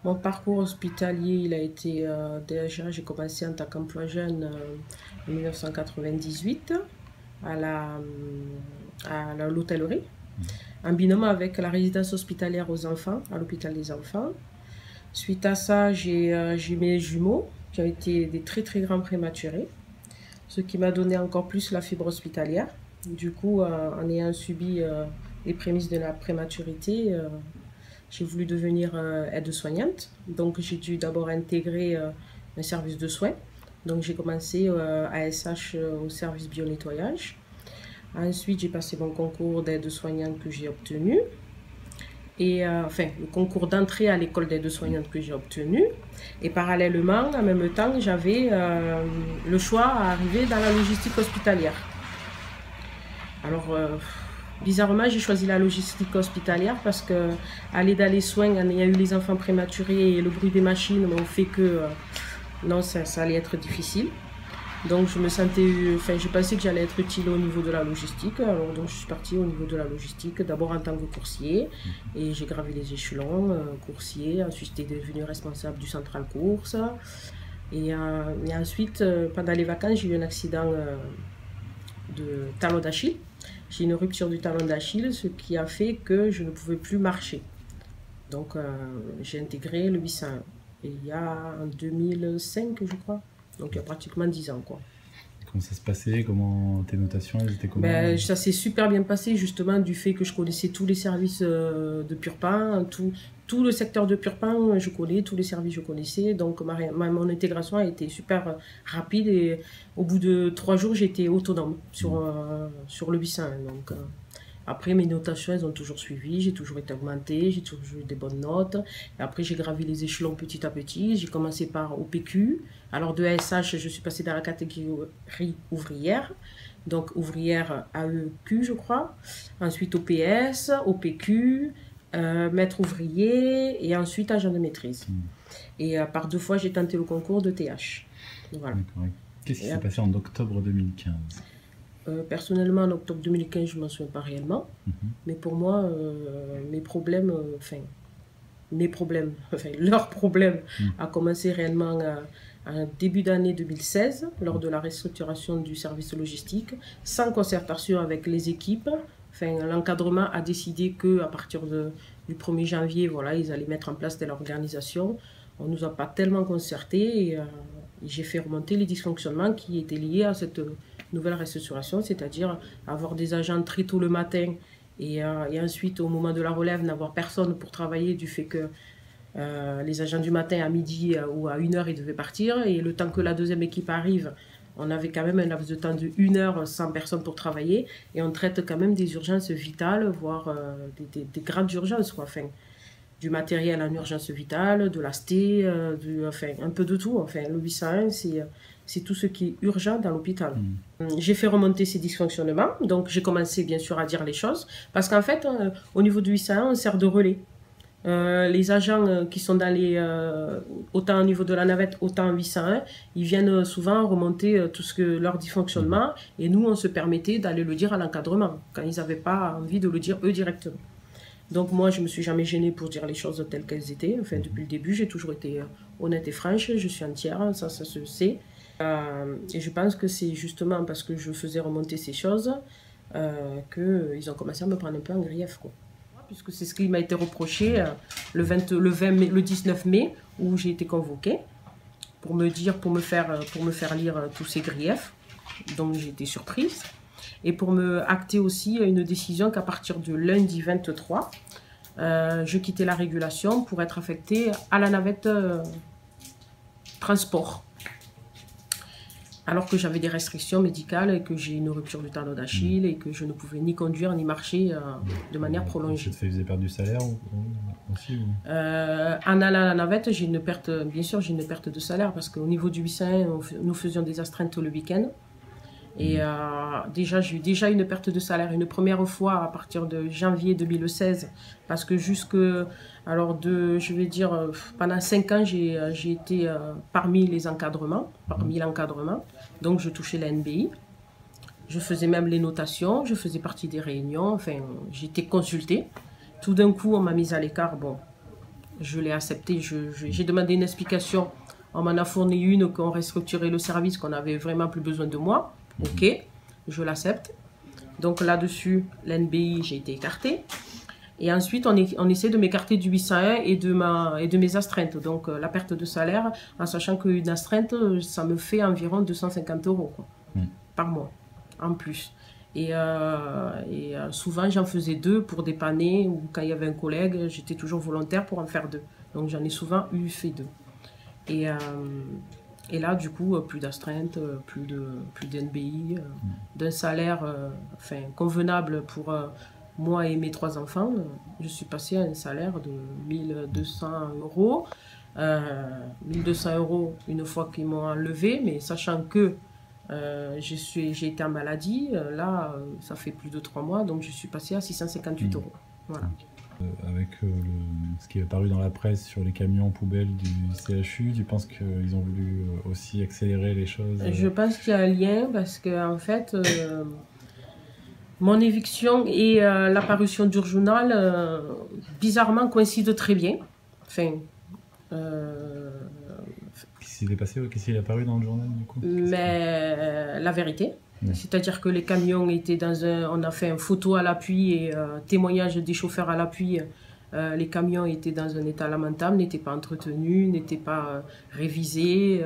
Mon parcours hospitalier, il a été déjà, j'ai commencé en tant qu'emploi jeune en 1998 à l'hôtellerie, en binôme avec la résidence hospitalière aux enfants, à l'hôpital des enfants. Suite à ça, j'ai mes jumeaux qui ont été des très très grands prématurés, ce qui m'a donné encore plus la fibre hospitalière. Du coup, en ayant subi les prémices de la prématurité, j'ai voulu devenir aide-soignante. Donc, j'ai dû d'abord intégrer un service de soins. Donc, j'ai commencé à SH au service bio-nettoyage. Ensuite, j'ai passé mon concours d'aide-soignante que j'ai obtenu. Et enfin, le concours d'entrée à l'école d'aide-soignante que j'ai obtenu. Et parallèlement, en même temps, j'avais le choix à arriver dans la logistique hospitalière. Alors, bizarrement, j'ai choisi la logistique hospitalière parce que aller dans les soins, en ayant eu les enfants prématurés et le bruit des machines m'ont fait que non, ça allait être difficile. Donc je me sentais, enfin j'ai pensé que j'allais être utile au niveau de la logistique. Alors donc je suis partie au niveau de la logistique, d'abord en tant que coursier, et j'ai gravi les échelons, coursier, ensuite j'étais devenue responsable du central course. Et ensuite, pendant les vacances, j'ai eu un accident de talon d'Achille. J'ai une rupture du talon d'Achille, ce qui a fait que je ne pouvais plus marcher. Donc j'ai intégré le 801. Et il y a en 2005, je crois. Donc il y a pratiquement 10 ans, quoi. Comment ça se passait? Comment tes notations, elles étaient comment? Ben, ça s'est super bien passé, justement, du fait que je connaissais tous les services de Purpan, tout le secteur de Purpan, je connais, tous les services je connaissais. Donc mon intégration a été super rapide et au bout de 3 jours, j'étais autonome sur le 801. Donc, après, mes notations, elles ont toujours suivi, j'ai toujours été augmentée, j'ai toujours eu des bonnes notes. Et après, j'ai gravi les échelons petit à petit. J'ai commencé par OPQ. Alors, de ASH, je suis passée dans la catégorie ouvrière. Donc, ouvrière AEQ, je crois. Ensuite, OPS, OPQ, maître ouvrier et ensuite agent de maîtrise. Et par 2 fois, j'ai tenté le concours de TH. Voilà. Qu'est-ce qui s'est passé en octobre 2015? Personnellement, en octobre 2015, je ne m'en souviens pas réellement. Mais pour moi, mes problèmes, leur problème a commencé réellement en début d'année 2016, lors de la restructuration du service logistique, sans concertation avec les équipes. Enfin, l'encadrement a décidé qu'à partir du 1er janvier, voilà, ils allaient mettre en place telle organisation. On ne nous a pas tellement concertés et j'ai fait remonter les dysfonctionnements qui étaient liés à cette nouvelle restructuration, c'est-à-dire avoir des agents très tôt le matin et ensuite au moment de la relève n'avoir personne pour travailler du fait que les agents du matin à midi ou à 1h ils devaient partir et le temps que la deuxième équipe arrive, on avait quand même un laps de temps de 1 heure sans personne pour travailler et on traite quand même des urgences vitales, voire des grandes urgences, quoi. Enfin, du matériel en urgence vitale, de la ST, enfin, un peu de tout. Enfin, le 801, c'est tout ce qui est urgent dans l'hôpital. J'ai fait remonter ces dysfonctionnements, donc j'ai commencé bien sûr à dire les choses, parce qu'en fait, au niveau du 801, on sert de relais. Les agents qui sont dans autant au niveau de la navette, autant en 801, ils viennent souvent remonter tout ce que leur dysfonctionnement, et nous, on se permettait d'aller le dire à l'encadrement, quand ils n'avaient pas envie de le dire eux directement. Donc moi, je ne me suis jamais gênée pour dire les choses telles qu'elles étaient. Enfin, depuis le début, j'ai toujours été honnête et franche. Je suis entière, ça se sait. Et je pense que c'est justement parce que je faisais remonter ces choses qu'ils ont commencé à me prendre un peu en grief, quoi. Puisque c'est ce qui m'a été reproché le 19 mai, où j'ai été convoquée pour me faire lire tous ces griefs. Donc j'ai été surprise. Et pour me acter aussi une décision qu'à partir de lundi 23, je quittais la régulation pour être affectée à la navette transport. Alors que j'avais des restrictions médicales et que j'ai une rupture du talon d'Achille et que je ne pouvais ni conduire ni marcher de manière prolongée. Ça te faisait perdre du salaire aussi en allant à la navette, j'ai une perte, bien sûr, j'ai une perte de salaire parce qu'au niveau du 801, nous faisions des astreintes le week-end. Et déjà, j'ai eu déjà une perte de salaire une première fois à partir de janvier 2016 parce que je vais dire, pendant 5 ans, j'ai été parmi l'encadrement. Donc, je touchais la NBI. Je faisais même les notations, je faisais partie des réunions, enfin, j'étais consultée. Tout d'un coup, on m'a mise à l'écart. Bon, je l'ai accepté. J'ai demandé une explication. On m'en a fourni une, qu'on restructurait le service, qu'on n'avait vraiment plus besoin de moi. Ok, je l'accepte. Donc là-dessus, l'NBI, j'ai été écartée. Et ensuite, on essaie de m'écarter du 801 et de mes astreintes. Donc la perte de salaire, en sachant qu'une astreinte, ça me fait environ 250 € quoi, par mois, en plus. Et souvent, j'en faisais 2 pour dépanner, ou quand il y avait un collègue, j'étais toujours volontaire pour en faire 2. Donc j'en ai souvent fait 2. Et là, du coup, plus d'astreinte, plus d'NBI, d'un salaire convenable pour moi et mes 3 enfants. Je suis passée à un salaire de 1200 €. 1200 € une fois qu'ils m'ont enlevé, mais sachant que j'ai été en maladie, là, ça fait plus de 3 mois, donc je suis passée à 658 €. Voilà. Avec ce qui est apparu dans la presse sur les camions poubelles du CHU, tu penses qu'ils ont voulu aussi accélérer les choses? Je pense qu'il y a un lien parce que en fait, mon éviction et l'apparition du journal, bizarrement, coïncident très bien. Enfin, qu'est-ce qui est apparu dans le journal du coup? Mais la vérité. C'est-à-dire que les camions étaient on a fait une photo à l'appui et témoignage des chauffeurs à l'appui. Les camions étaient dans un état lamentable, n'étaient pas entretenus, n'étaient pas révisés.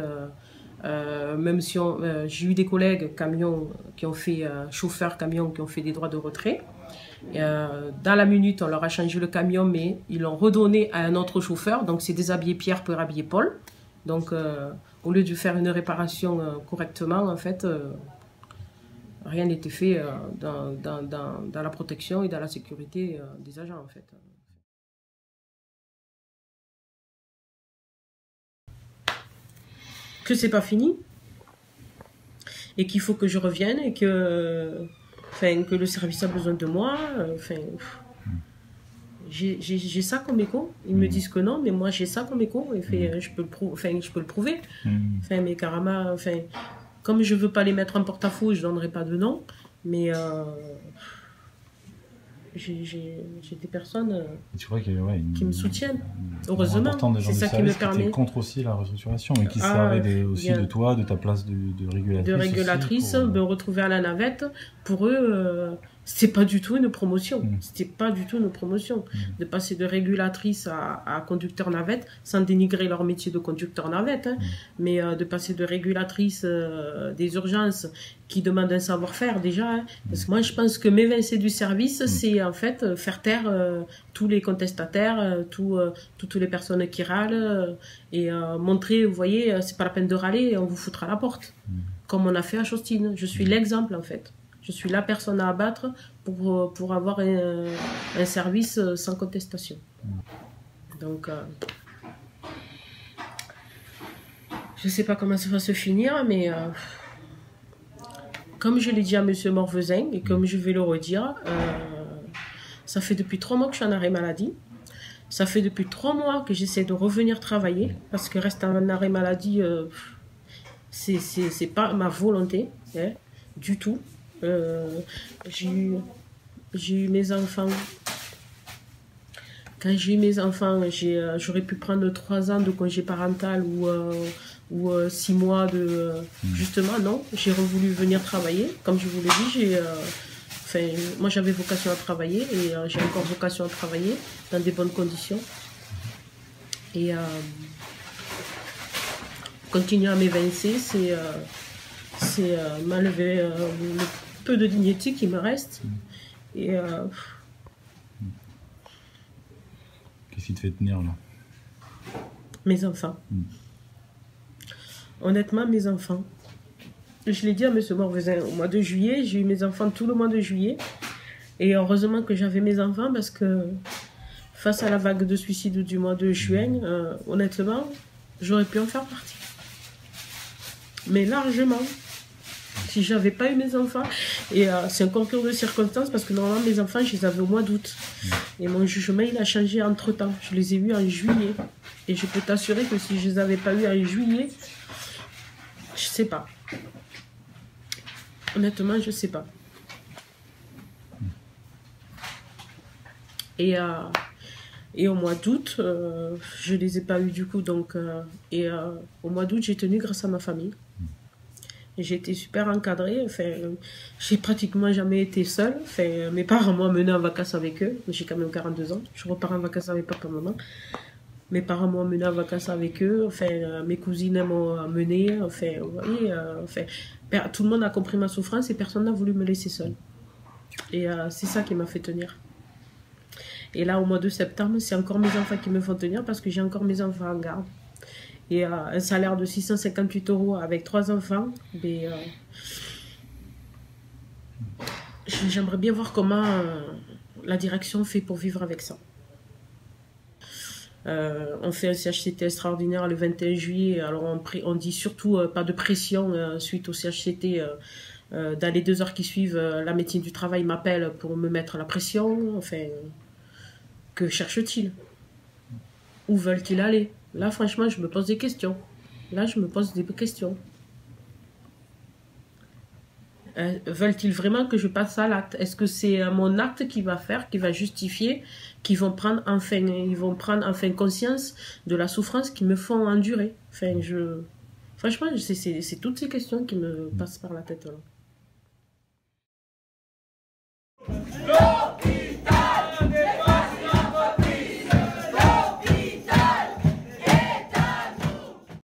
Même si j'ai eu des collègues camions qui ont fait, chauffeurs camions qui ont fait des droits de retrait. Dans la minute, on leur a changé le camion, mais ils l'ont redonné à un autre chauffeur. Donc c'est déshabiller Pierre pour habiller Paul. Donc au lieu de faire une réparation correctement, en fait, rien n'était fait dans la protection et dans la sécurité des agents, en fait. Que c'est pas fini et qu'il faut que je revienne et que le service a besoin de moi. J'ai ça comme écho. Ils me disent que non, mais moi j'ai ça comme écho et je peux le prouver. Mais carrément, comme je veux pas les mettre en porte-à-faux, je donnerai pas de nom, mais j'ai des personnes tu crois qui me soutiennent. Heureusement, c'est ça qui me permet. Qui contre aussi la restructuration et qui servait aussi de toi, de ta place de régulatrice. De régulatrice, me retrouver à la navette. Pour eux, c'était pas du tout une promotion. C'était pas du tout une promotion. De passer de régulatrice à conducteur navette, sans dénigrer leur métier de conducteur navette, mais de passer de régulatrice des urgences qui demandent un savoir-faire déjà. Parce que moi, je pense que m'évincer du service, c'est en fait faire taire tous les contestataires, toutes les personnes qui râlent et montrer, vous voyez, c'est pas la peine de râler, on vous foutra à la porte. Comme on a fait à Chostine. Je suis l'exemple en fait. Je suis la personne à abattre pour avoir un service sans contestation. Donc, je ne sais pas comment ça va se finir, mais comme je l'ai dit à M. Morvezin, et comme je vais le redire, ça fait depuis 3 mois que je suis en arrêt maladie. Ça fait depuis 3 mois que j'essaie de revenir travailler, parce que rester en arrêt maladie, c'est pas ma volonté, du tout. J'ai eu mes enfants. Quand j'ai eu mes enfants, j'aurais pu prendre 3 ans de congé parental ou 6 mois de... Justement, non, j'ai voulu venir travailler. Comme je vous l'ai dit, moi j'avais vocation à travailler et j'ai encore vocation à travailler dans des bonnes conditions. Et continuer à m'évincer, c'est m'enlever le peu de dignité qui me reste. Et qu'est-ce qui te fait tenir là? Mes enfants. Honnêtement, mes enfants. Je l'ai dit à M. Morvezin au mois de juillet, j'ai eu mes enfants tout le mois de juillet. Et heureusement que j'avais mes enfants parce que face à la vague de suicide du mois de juin, honnêtement, j'aurais pu en faire partie. Mais largement. Si j'avais pas eu mes enfants, et c'est un concours de circonstances parce que normalement mes enfants je les avais au mois d'août et mon jugement il a changé entre temps, je les ai eus en juillet et je peux t'assurer que si je les avais pas eus en juillet, je sais pas, honnêtement je sais pas. Et au mois d'août, je les ai pas eu du coup. Donc, au mois d'août, j'ai tenu grâce à ma famille. J'ai été super encadrée. Enfin, j'ai pratiquement jamais été seule. Enfin, mes parents m'ont emmenée en vacances avec eux. J'ai quand même 42 ans. Je repars en vacances avec papa et maman. Mes parents m'ont emmenée en vacances avec eux. Enfin, mes cousines m'ont emmenée. Enfin, vous voyez, tout le monde a compris ma souffrance et personne n'a voulu me laisser seule. Et c'est ça qui m'a fait tenir. Et là, au mois de septembre, c'est encore mes enfants qui me font tenir parce que j'ai encore mes enfants en garde. Et un salaire de 658 € avec 3 enfants, mais, j'aimerais bien voir comment la direction fait pour vivre avec ça. On fait un CHCT extraordinaire le 21 juillet, alors on dit surtout pas de pression suite au CHCT. Dans les 2 heures qui suivent, la médecine du travail m'appelle pour me mettre la pression. Enfin, que cherchent-ils? Où veulent-ils aller? Là, franchement, je me pose des questions. Là, je me pose des questions. Veulent-ils vraiment que je passe à l'acte? Est-ce que c'est mon acte qui va faire, qui va justifier, ils vont prendre enfin conscience de la souffrance qu'ils me font endurer? Enfin, franchement, c'est toutes ces questions qui me passent par la tête, là.